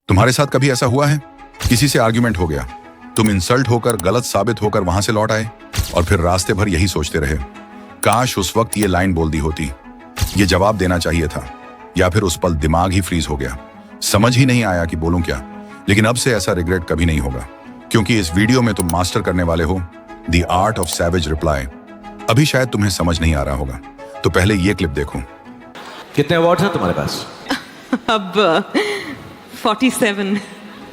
तुम्हारे साथ कभी ऐसा हुआ है? किसी से आर्ग्यूमेंट हो गया, तुम इंसल्ट होकर, गलत साबित होकर वहां से लौट आए और फिर रास्ते भर यही सोचते रहे, काश उस वक्त ये लाइन बोल दी होती, ये जवाब देना चाहिए था, या फिर उस पल दिमाग ही फ्रीज हो गया, समझ ही नहीं आया कि बोलूं क्या। लेकिन अब से ऐसा रिग्रेट कभी नहीं होगा, क्योंकि इस वीडियो में तुम मास्टर करने वाले हो the art of savage reply. अभी शायद तुम्हें समझ नहीं आ रहा होगा, तो पहले ये क्लिप देखो। कितने अवार्ड्स हैं तुम्हारे पास? अब 47।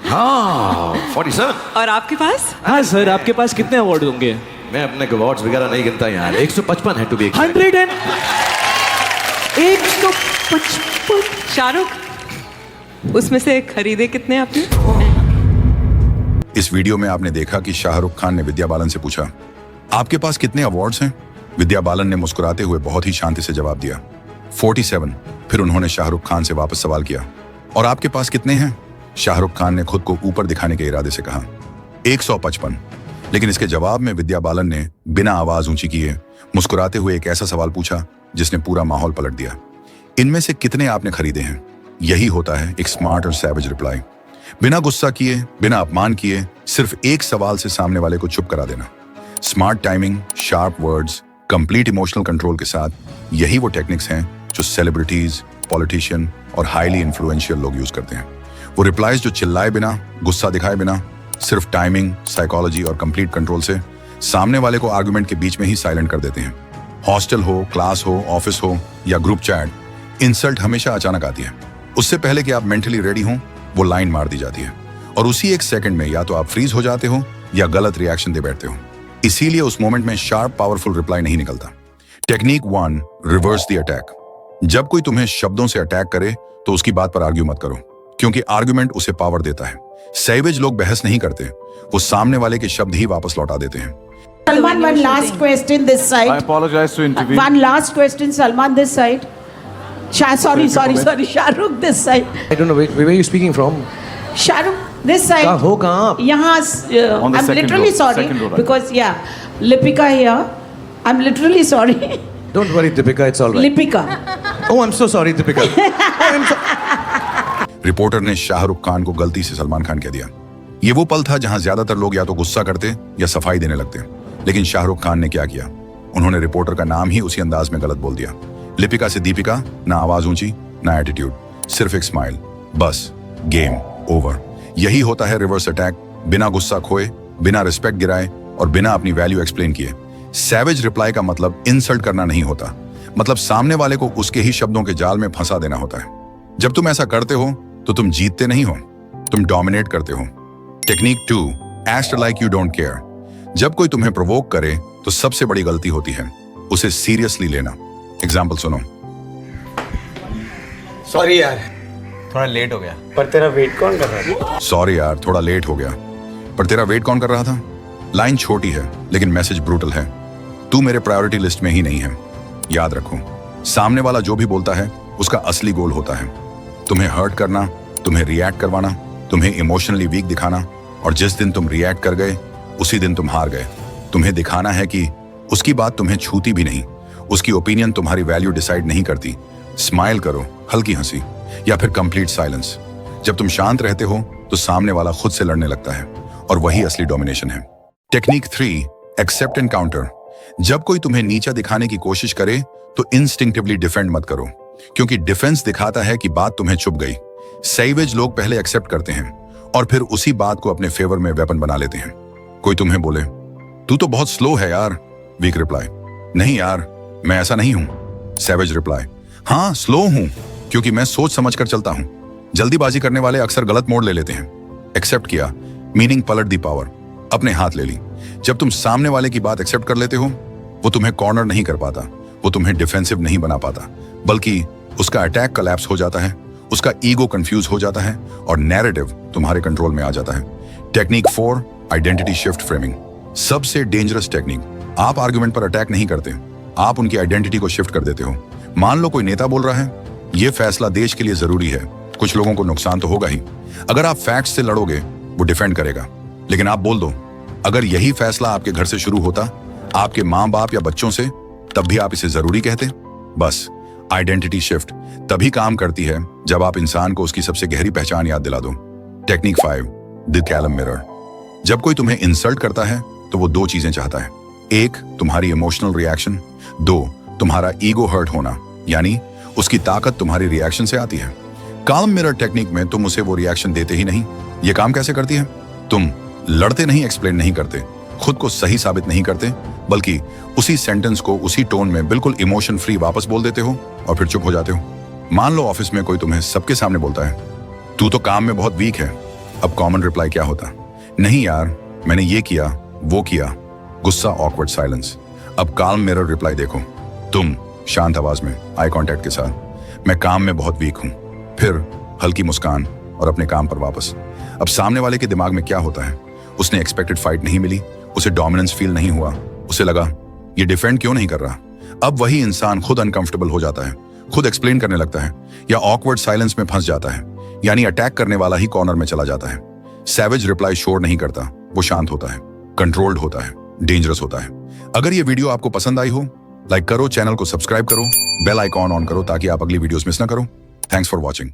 हाँ 47। और आपके पास? हाँ सर, आपके पास कितने अवार्ड होंगे? मैं अपने अवार्ड्स वगैरह नहीं गिनता यार। 155 है टू बी 155। शाहरुख, उसमें से खरीदे कितने आपने? इस वीडियो में आपने देखा कि शाहरुख खान ने विद्या बालन से पूछा, आपके पास कितने अवार्ड्स हैं? विद्या बालन ने मुस्कुराते हुए बहुत ही शांति से जवाब दिया, 47। फिर उन्होंने शाहरुख खान से वापस सवाल किया, और आपके पास कितने हैं? शाहरुख खान ने खुद को ऊपर दिखाने के इरादे से कहा, 155। लेकिन इसके जवाब में विद्या बालन ने बिना आवाज ऊंची किए मुस्कुराते हुए एक ऐसा सवाल पूछा जिसने पूरा माहौल पलट दिया, इनमें से कितने आपने खरीदे हैं? यही होता है एक स्मार्ट और सैवेज रिप्लाई। बिना गुस्सा किए, बिना अपमान किए, सिर्फ एक सवाल से सामने वाले को चुप करा देना। Smart timing, sharp words, complete emotional control के साथ यही वो टेक्निक्स हैं जो सेलिब्रिटीज, पॉलिटिशियन और हाईली इन्फ्लुएंशियल लोग यूज करते हैं। वो रिप्लाईज जो चिल्लाए बिना, गुस्सा दिखाए बिना, सिर्फ टाइमिंग, साइकोलॉजी और कंप्लीट कंट्रोल से सामने वाले को आर्गुमेंट के बीच में ही साइलेंट कर देते हैं। हॉस्टल हो, क्लास हो, ऑफिस हो या ग्रुप चैट, इंसल्ट हमेशा अचानक आती है। उससे पहले कि आप मेंटली रेडी हो, वो लाइन मार दी जाती है और उसी एक सेकंड में या तो आप फ्रीज हो जाते हो या गलत रिएक्शन दे बैठते हो। इसीलिए उस मोमेंट में शार्प पावरफुल रिप्लाई नहीं निकलता। Technique 1, reverse the attack. जब कोई तुम्हें शब्दों से अटैक करे तो उसकी बात पर आर्ग्यू मत करो, क्योंकि आर्ग्यूमेंट उसे पावर देता है। सैवेज लोग बहस नहीं करते, वो सामने वाले के शब्द ही वापस लौटा देते हैं। Salman, one last question this side. I apologize to intervene. One last question, Salman, this side. Sorry, Shahrukh, this side. I don't know where are you speaking from? Shahrukh, this side. कहाँ हो कहाँ आप? यहाँ, On the I'm second literally row, sorry second row, right. because Lipika here. I'm literally sorry. Don't worry Deepika, it's all right. Lipika. Oh, I'm so sorry Deepika. Reporter ने शाहरुख खान को गलती से सलमान खान कह दिया। ये वो पल था जहां ज्यादातर लोग या तो गुस्सा करते या सफाई देने लगते, लेकिन शाहरुख खान ने क्या किया, उन्होंने रिपोर्टर का नाम ही उसी अंदाज में गलत बोल दिया। लिपिका से दीपिका, ना आवाज ऊंची ना एटीट्यूड, सिर्फ एक स्माइल, बस गेम ओवर। यही होता है रिवर्स अटैक, बिना गुस्सा खोए, बिना रिस्पेक्ट गिराए और बिना अपनी वैल्यू एक्सप्लेन किए। सैवेज रिप्लाई का मतलब इंसल्ट करना नहीं होता, मतलब सामने वाले को उसके ही शब्दों के जाल में फंसा देना होता है। जब तुम ऐसा करते हो तो तुम जीतते नहीं हो, तुम डोमिनेट करते हो। Technique 2, act like you don't care. जब कोई तुम्हें प्रोवोक करे तो सबसे बड़ी गलती होती है उसे सीरियसली लेना। एग्जाम्पल सुनो। सॉरी यार, थोड़ा लेट हो गया, पर तेरा वेट कौन कर रहा था? सॉरी यार, थोड़ा लेट हो गया, पर तेरा वेट कौन कर रहा था? लाइन छोटी है लेकिन मैसेज ब्रूटल है। तू मेरे प्रायोरिटी लिस्ट में ही नहीं है। याद रखो, सामने वाला जो भी बोलता है उसका असली गोल होता है तुम्हें हर्ट करना, तुम्हें रिएक्ट करवाना, तुम्हें इमोशनली वीक दिखाना, और जिस दिन तुम रिएक्ट कर गए उसी दिन तुम हार गए। तुम्हें दिखाना है कि उसकी बात तुम्हें छूती भी नहीं, उसकी ओपिनियन तुम्हारी वैल्यू डिसाइड नहीं करती। स्माइल करो, हल्की हंसी या फिर कंप्लीट साइलेंस। जब तुम शांत रहते हो तो सामने वाला खुद से लड़ने लगता है और वही असली डोमिनेशन है। Technique 3, accept and counter. जब कोई तुम्हें नीचा दिखाने की कोशिश करे तो इंस्टिंक्टिवली डिफेंड मत करो, क्योंकि डिफेंस दिखाता है कि बात तुम्हें चुभ गई। सैवेज लोग पहले एक्सेप्ट करते हैं और फिर उसी बात को अपने फेवर में वेपन बना लेते हैं। कोई तुम्हें बोले, तू तो बहुत स्लो है यार, वीक रिप्लाई, नहीं यार मैं ऐसा नहीं हूं। सैवेज रिप्लाई, हाँ स्लो हूं, क्योंकि मैं सोच समझ कर चलता हूं। जल्दीबाजी करने वाले अक्सर गलत मोड़ ले लेते हैं। एक्सेप्ट किया, मीनिंग पलट दी पावर, अपने हाथ ले ली। जब तुम सामने वाले की बात एक्सेप्ट कर लेते हो, वो तुम्हें कॉर्नर नहीं कर पाता, वो तुम्हें डिफेंसिव नहीं बना पाता, बल्कि उसका अटैक कलैप्स हो जाता है, उसका ईगो कंफ्यूज हो जाता है और नैरेटिव तुम्हारे कंट्रोल में आ जाता है। Technique 4, identity shift framing. सबसे डेंजरस टेक्निक। आप आर्गुमेंट पर अटैक नहीं करते, आप उनकी आइडेंटिटी को शिफ्ट कर देते हो। मान लो कोई नेता बोल रहा है, ये फैसला देश के लिए जरूरी है, कुछ लोगों को नुकसान तो होगा ही। अगर आप फैक्ट से लड़ोगे वो डिफेंड करेगा, लेकिन आप बोल दो, अगर यही फैसला आपके घर से शुरू होता, आपके माँ बाप या बच्चों से, तब भी आप इसे जरूरी कहते। बस आइडेंटिटी शिफ्ट तभी काम करती है जब आप इंसान को उसकी सबसे गहरी पहचान याद दिला दो। Technique 5, the Callum mirror. जब कोई तुम्हें इंसल्ट करता है तो वो दो चीजें चाहता है। एक, तुम्हारी इमोशनल रिएक्शन। दो, तुम्हारा ईगो हर्ट होना, यानी उसकी ताकत तुम्हारी रिएक्शन से आती है। काल्म मिरर टेक्निक में तुम उसे वो रिएक्शन देते ही नहीं। ये काम कैसे करती है? तुम लड़ते नहीं, एक्सप्लेन नहीं करते, खुद को सही साबित नहीं करते, बल्कि उसी सेंटेंस को उसी टोन में बिल्कुल इमोशन फ्री वापस बोल देते हो और फिर चुप हो जाते हो। मान लो ऑफिस में कोई तुम्हें सबके सामने बोलता है, तू तो काम में बहुत वीक है। अब कॉमन रिप्लाई क्या होता? नहीं यार, मैंने ये किया, वो किया। गुस्सा, ऑकवर्ड साइलेंस। अब काल्म मिरर रिप्लाई देखो। तुम शांत आवाज में, आई कांटेक्ट के साथ, मैं काम में बहुत वीक हूं। फिर हल्की मुस्कान और अपने काम पर वापस। अब सामने वाले के दिमाग में क्या होता है? उसने एक्सपेक्टेड फाइट नहीं मिली, उसे डोमिनेंस फील नहीं हुआ, उसे लगा ये डिफेंड क्यों नहीं कर रहा। अब वही इंसान खुद अनकंफर्टेबल हो जाता है, खुद एक्सप्लेन करने लगता है या ऑकवर्ड साइलेंस में फंस जाता है, यानी अटैक करने वाला ही कॉर्नर में चला जाता है। सैवेज रिप्लाई शोर नहीं करता, वो शांत होता है, कंट्रोल्ड होता है, डेंजरस होता है। अगर ये वीडियो आपको पसंद आई हो, लाइक करो, चैनल को सब्सक्राइब करो, बेल आइकॉन ऑन करो ताकि आप अगली वीडियोस मिस ना करो। Thanks for watching.